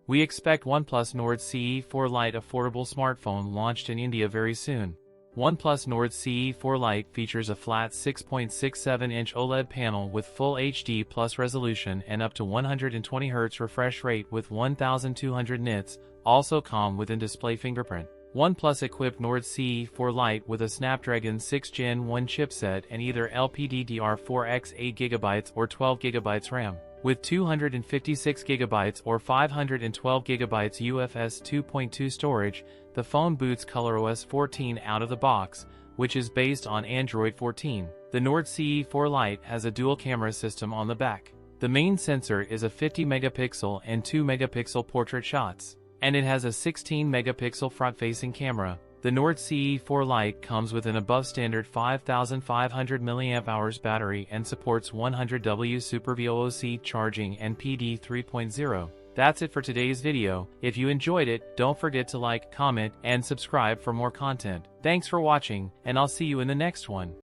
We expect OnePlus Nord CE 4 Lite affordable smartphone launched in India very soon. OnePlus Nord CE 4 Lite features a flat 6.67-inch OLED panel with full HD plus resolution and up to 120Hz refresh rate with 1200 nits, also COM with in-display fingerprint. OnePlus equipped Nord CE 4 Lite with a Snapdragon 6 Gen 1 chipset and either LPDDR4X 8GB or 12GB RAM. With 256GB or 512GB UFS 2.2 storage, the phone boots ColorOS 14 out of the box, which is based on Android 14. The Nord CE 4 Lite has a dual camera system on the back. The main sensor is a 50-megapixel and 2-megapixel portrait shots, and it has a 16-megapixel front-facing camera. The Nord CE 4 Lite comes with an above-standard 5500 mAh battery and supports 100W SuperVOOC charging and PD 3.0. That's it for today's video. If you enjoyed it, don't forget to like, comment, and subscribe for more content. Thanks for watching, and I'll see you in the next one.